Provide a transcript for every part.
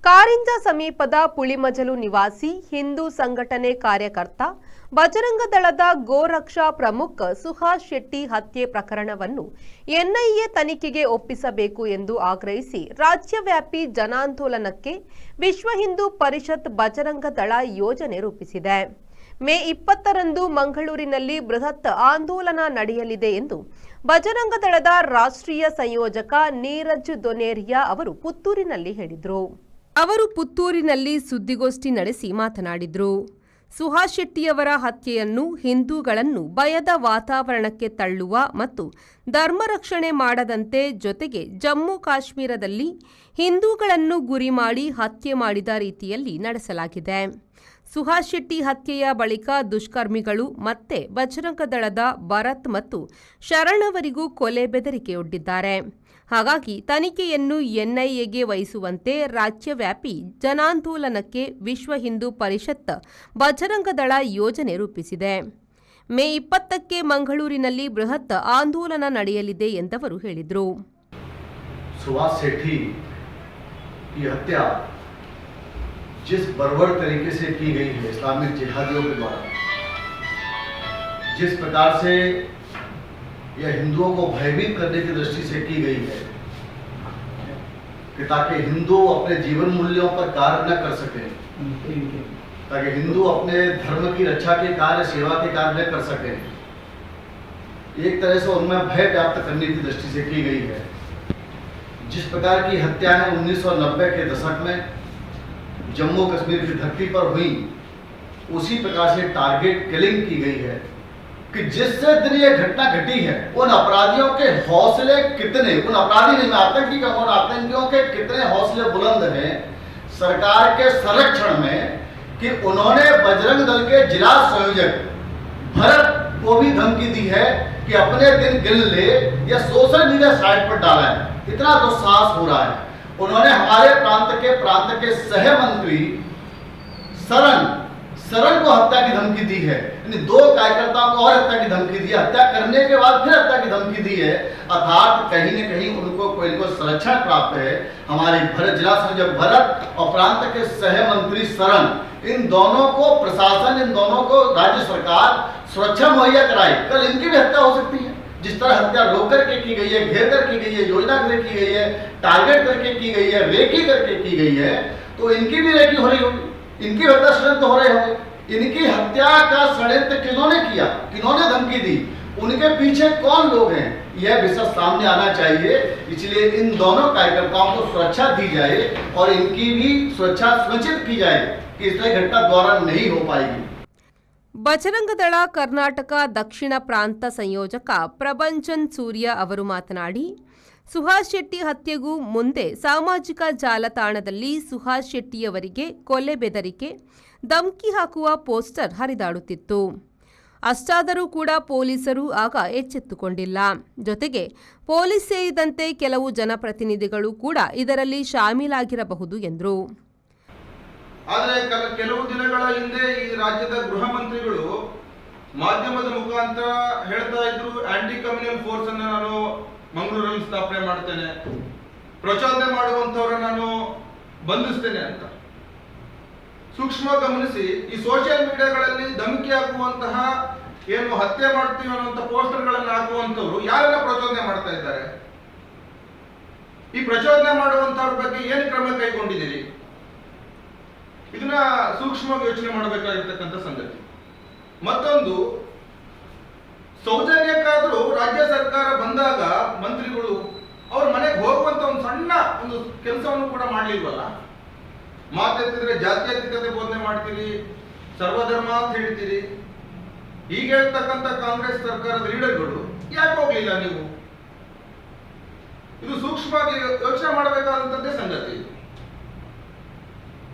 ಕಾರಿಂಜ ಸಮೀಪದ ಪುಳಿಮಜಲು ನಿವಾಸಿ ಹಿಂದೂ ಸಂಘಟನೆ ಕಾರ್ಯಕರ್ತ ಬಜರಂಗ ದಳದ ಗೋರಕ್ಷಾ ಪ್ರಮುಖ ಸುಹಾಸ್ ಶೆಟ್ಟಿ ಹತ್ಯೆ ಪ್ರಕರಣವನ್ನು ಎನ್ಐಎ ತನಿಖೆಗೆ ಒಪ್ಪಿಸಬೇಕು ಎಂದು ಆಗ್ರಹಿಸಿ ರಾಜ್ಯವ್ಯಾಪಿ ಜನಾಂದೋಲನಕ್ಕೆ ವಿಶ್ವ ಹಿಂದೂ ಪರಿಷತ್ ಬಜರಂಗ ದಳ ಯೋಜನೆ ರೂಪಿಸಿದೆ. ಮೇ 20ರಂದು ಮಂಗಳೂರಿನಲ್ಲಿ ಬೃಹತ್ ಆಂದೋಲನ ನಡೆಯಲಿದೆ ಎಂದು ಬಜರಂಗ ದಳದ ರಾಷ್ಟ್ರೀಯ ಸಂಯೋಜಕ ನೀರಜ್ ದೊನೇರಿಯಾ ಅವರು ಪುತ್ತೂರಿನಲ್ಲಿ ಹೇಳಿದರು. ಅವರು ಪುತ್ತೂರಿನಲ್ಲಿ ಸುದ್ದಿಗೋಷ್ಠಿ ನಡೆಸಿ ಮಾತನಾಡಿದರು. ಸುಹಾಸ್ ಶೆಟ್ಟಿಯವರ ಹತ್ಯೆಯನ್ನು ಹಿಂದೂಗಳನ್ನು ಭಯದ ವಾತಾವರಣಕ್ಕೆ ತಳ್ಳುವ ಮತ್ತು ಧರ್ಮ ರಕ್ಷಣೆ ಮಾಡದಂತೆ ಜೊತೆಗೆ ಜಮ್ಮು ಕಾಶ್ಮೀರದಲ್ಲಿ ಹಿಂದೂಗಳನ್ನು ಗುರಿ ಮಾಡಿ ಹತ್ಯೆ ಮಾಡಿದ ರೀತಿಯಲ್ಲಿ ನಡೆಸಲಾಗಿದೆ. ಸುಹಾಸ್ ಶೆಟ್ಟಿ ಹತ್ಯೆಯ ಬಳಿಕ ದುಷ್ಕರ್ಮಿಗಳು ಮತ್ತೆ ಬಜರಂಗ ದಳದ ಭರತ್ ಮತ್ತು ಶರಣ್ ಅವರಿಗೂ ಕೊಲೆ ಬೆದರಿಕೆಯೊಡ್ಡಿದ್ದಾರೆ. ಹಾಗಾಗಿ ತನಿಖೆಯನ್ನು ಎನ್ಐಎಗೆ ವಹಿಸುವಂತೆ ರಾಜ್ಯವ್ಯಾಪಿ ಜನಾಂದೋಲನಕ್ಕೆ ವಿಶ್ವ ಹಿಂದೂ ಪರಿಷತ್ ಬಜರಂಗ ದಳ ಯೋಜನೆ ರೂಪಿಸಿದೆ. ಮೇ 20ಕ್ಕೆ ಮಂಗಳೂರಿನಲ್ಲಿ ಬೃಹತ್ ಆಂದೋಲನ ನಡೆಯಲಿದೆ ಎಂದವರು ಹೇಳಿದರು. सुहास शेट्टी की हत्या जिस बर्बर तरीके से की गई है इस्लामिक जिहादियों के द्वारा, जिस प्रकार से यह हिंदुओं को भयभीत करने की दृष्टि से की गई है कि ताकि हिंदू अपने जीवन मूल्यों पर कार्य न कर सकें, ताकि हिंदू अपने धर्म की रक्षा के कार्य, सेवा के कार्य न कर सकें, एक तरह से उनमें भय व्याप्त करने की दृष्टि से की गई है. जिस प्रकार की हत्याएं 1990 के दशक में जम्मू कश्मीर की धरती पर हुई, उसी प्रकार से टारगेट किलिंग की गई है कि जिससे दिन ये घटना घटी है उन अपराधियों के हौसले कितने, उन अपराधी नहीं, आतंकी का उन आतंकियों के कितने हौसले बुलंद हैं सरकार के संरक्षण में कि उन्होंने बजरंग दल के जिला संयोजक भरत को भी धमकी दी है कि अपने दिन गिन ले या सोशल मीडिया साइट पर डाला है. इतना दुस्साहस हो रहा है. उन्होंने हमारे प्रांत के सह मंत्री शरण को हत्या की धमकी दी है. यानी 2 कार्यकर्ताओं को और हत्या की धमकी दी है. हत्या करने के बाद फिर हत्या की धमकी दी है. अर्थात कहीं न कहीं उनको कोई संरक्षण प्राप्त है. हमारे जिला संयोजक भरत और प्रांत के सह मंत्री शरण, इन दोनों को प्रशासन, इन दोनों को राज्य सरकार सुरक्षा मुहैया कराए. कल इनकी भी हत्या हो सकती है. जिस तरह हत्या रोक करके की गई है, घेर कर की गई है, योजना करके की गई है, टारगेट करके की गई है, रेकी करके की गई है, तो इनकी भी रेकी हो रही होगी, इनकी हत्या षड्यंत्र हो रहे होंगे. इनकी हत्या का षड्यंत्र किन्होंने किया, किन्होंने धमकी दी, उनके पीछे कौन लोग हैं, यह विषय सामने आना चाहिए. इसलिए इन दोनों कार्यकर्ताओं को सुरक्षा दी जाए और इनकी भी सुरक्षा सुनिश्चित की जाए कि इस तरह घटना द्वारा नहीं हो पाएगी. ಬಜರಂಗ ದಳ ಕರ್ನಾಟಕ ದಕ್ಷಿಣ ಪ್ರಾಂತ ಸಂಯೋಜಕ ಪ್ರಭಂಜನ್ ಸೂರ್ಯ ಅವರು ಮಾತನಾಡಿ, ಸುಹಾಸ್ ಶೆಟ್ಟಿ ಹತ್ಯೆಗೂ ಮುಂದೆ ಸಾಮಾಜಿಕ ಜಾಲತಾಣದಲ್ಲಿ ಸುಹಾಸ್ ಶೆಟ್ಟಿಯವರಿಗೆ ಕೊಲೆ ಬೆದರಿಕೆ, ಧಮಕಿ ಹಾಕುವ ಪೋಸ್ಟರ್ ಹರಿದಾಡುತ್ತಿತ್ತು. ಅಷ್ಟಾದರೂ ಕೂಡ ಪೊಲೀಸರು ಆಗ ಎಚ್ಚೆತ್ತುಕೊಂಡಿಲ್ಲ. ಜೊತೆಗೆ ಪೊಲೀಸ್ ಸೇರಿದಂತೆ ಕೆಲವು ಜನಪ್ರತಿನಿಧಿಗಳು ಕೂಡ ಇದರಲ್ಲಿ ಶಾಮೀಲಾಗಿರಬಹುದು ಎಂದರು. ಆದರೆ ಕೆಲವು ದಿನಗಳ ಹಿಂದೆ ಈ ರಾಜ್ಯದ ಗೃಹ ಮಂತ್ರಿಗಳು ಮಾಧ್ಯಮದ ಮುಖಾಂತರ ಹೇಳ್ತಾ ಇದ್ರು, ಆಂಟಿ ಕಮ್ಯುನಲ್ ಫೋರ್ಸ್ ಅನ್ನು ನಾನು ಮಂಗಳೂರಲ್ಲಿ ಸ್ಥಾಪನೆ ಮಾಡ್ತೇನೆ, ಪ್ರಚೋದನೆ ಮಾಡುವಂತವರನ್ನ ನಾನು ಬಂಧಿಸ್ತೇನೆ ಅಂತ. ಸೂಕ್ಷ್ಮ ಗಮನಿಸಿ, ಈ ಸೋಷಿಯಲ್ ಮೀಡಿಯಾಗಳಲ್ಲಿ ಧಮಕಿ ಹಾಕುವಂತಹ, ಏನು ಹತ್ಯೆ ಮಾಡ್ತೀವಿ ಅನ್ನುವಂಥ ಪೋಸ್ಟರ್ಗಳನ್ನು ಹಾಕುವಂತವ್ರು ಯಾರನ್ನ ಪ್ರಚೋದನೆ ಮಾಡ್ತಾ ಇದ್ದಾರೆ? ಈ ಪ್ರಚೋದನೆ ಮಾಡುವಂತವ್ರ ಬಗ್ಗೆ ಏನು ಕ್ರಮ ಕೈಗೊಂಡಿದ್ದೀರಿ? ಇದನ್ನ ಸೂಕ್ಷ್ಮವಾಗಿ ಯೋಚನೆ ಮಾಡಬೇಕಾಗಿರ್ತಕ್ಕಂಥ ಸಂಗತಿ. ಮತ್ತೊಂದು, ಸೌಜನ್ಯಕ್ಕಾದ್ರೂ ರಾಜ್ಯ ಸರ್ಕಾರ ಬಂದಾಗ ಮಂತ್ರಿಗಳು ಅವ್ರ ಮನೆಗೆ ಹೋಗುವಂತ ಒಂದು ಸಣ್ಣ ಒಂದು ಕೆಲಸವನ್ನು ಕೂಡ ಮಾಡಲಿಲ್ವಲ್ಲ. ಮಾತೆತ್ತಿದ್ರೆ ಜಾತ್ಯತೀತತೆ ಬೋಧನೆ ಮಾಡ್ತೀರಿ, ಸರ್ವಧರ್ಮ ಅಂತ ಹೇಳ್ತೀರಿ. ಈಗ ಹೇಳ್ತಕ್ಕಂಥ ಕಾಂಗ್ರೆಸ್ ಸರ್ಕಾರದ ಲೀಡರ್ಗಳು ಯಾಕೆ ಹೋಗ್ಲಿಲ್ಲ ನೀವು? ಇದು ಸೂಕ್ಷ್ಮವಾಗಿ ಯೋಚನೆ ಮಾಡಬೇಕಾದಂತದ್ದೇ ಸಂಗತಿ.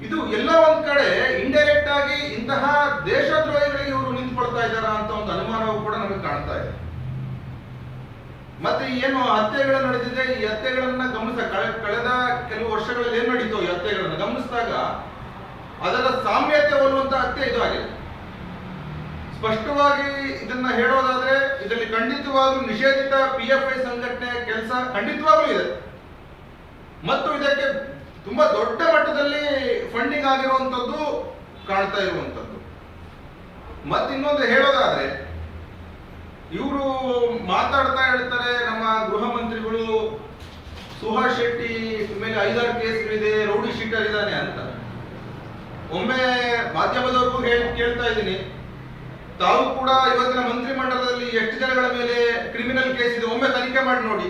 ಇದು ಎಲ್ಲ ಒಂದ್ ಕಡೆ ಇಂಡೈರೆಕ್ಟ್ ಆಗಿ ಇಂತಹ ದೇಶದ್ರೋಹಿಗಳಿಗೆ ಇವರು ನಿಂತ್ಕೊಳ್ತಾ ಇದ್ದಾರಾ ಅಂತ ಒಂದು ಅನುಮಾನವೂ ಕೂಡ ನಮಗೆ ಕಾಣ್ತಾ ಇದೆ. ಮತ್ತೆ ಏನು ಹತ್ಯೆಗಳು ನಡೆದಿದೆ, ಈ ಹತ್ಯೆಗಳನ್ನ ಕಳೆದ ಕೆಲವು ವರ್ಷಗಳಲ್ಲಿ ಏನ್ ನಡೀತೋ ಈ ಹತ್ಯೆಗಳನ್ನ ಗಮನಿಸಿದಾಗ ಅದರ ಸಾಮ್ಯತೆ ಹೋಲುವಂತ ಹತ್ಯೆ ಇದು ಆಗಿದೆ. ಸ್ಪಷ್ಟವಾಗಿ ಇದನ್ನ ಹೇಳೋದಾದ್ರೆ ಇದರಲ್ಲಿ ಖಂಡಿತವಾಗ್ಲೂ ನಿಷೇಧಿತ PFI ಸಂಘಟನೆ ಕೆಲಸ ಖಂಡಿತವಾಗ್ಲೂ ಇದೆ ಮತ್ತು ಇದಕ್ಕೆ ತುಂಬಾ ದೊಡ್ಡ ಮಟ್ಟದಲ್ಲಿ ಆಗಿರುವಂತದ್ದು ಕಾಣ್ತಾ ಇರುವಂತದ್ದು. ಮತ್ತಿನ್ನೊಂದು ಹೇಳೋದಾದ್ರೆ, ಇವರು ಮಾತಾಡ್ತಾ ಹೇಳ್ತಾರೆ ನಮ್ಮ ಗೃಹ ಮಂತ್ರಿಗಳು ಸುಹಾಸ್ ಶೆಟ್ಟಿ ಮೇಲೆ 5-6 ಕೇಸ್ಗಳಿದೆ, ರೌಡಿ ಶೀಟರ್ ಇದ್ದಾನೆ ಅಂತ. ಒಮ್ಮೆ ಮಾಧ್ಯಮದವ್ರಿಗೂ ಕೇಳ್ತಾ ಇದ್ದೀನಿ, ತಾವು ಕೂಡ ಇವತ್ತಿನ ಮಂತ್ರಿಮಂಡಲದಲ್ಲಿ ಎಷ್ಟು ಜನಗಳ ಮೇಲೆ ಕ್ರಿಮಿನಲ್ ಕೇಸ್ ಇದೆ ಒಮ್ಮೆ ತನಿಖೆ ಮಾಡಿ ನೋಡಿ.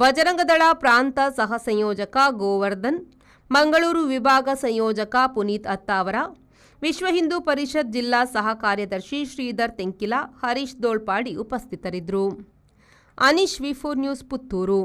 ಬಜರಂಗದಳ ಪ್ರಾಂತ ಸಹ ಸಂಯೋಜಕ ಗೋವರ್ಧನ್, ಮಂಗಳೂರು ವಿಭಾಗ ಸಂಯೋಜಕ ಪುನೀತ್ ಅತ್ತಾವರ, ವಿಶ್ವ ಹಿಂದೂ ಪರಿಷತ್ ಜಿಲ್ಲಾ ಸಹ ಕಾರ್ಯದರ್ಶಿ ಶ್ರೀಧರ್ ತೆಂಕಿಲ, ಹರೀಶ್ ದೋಳ್ಪಾಡಿ ಉಪಸ್ಥಿತರಿದ್ದರು. ಅನೀಶ್ ವಿ4 ನ್ಯೂಸ್, ಪುತ್ತೂರು.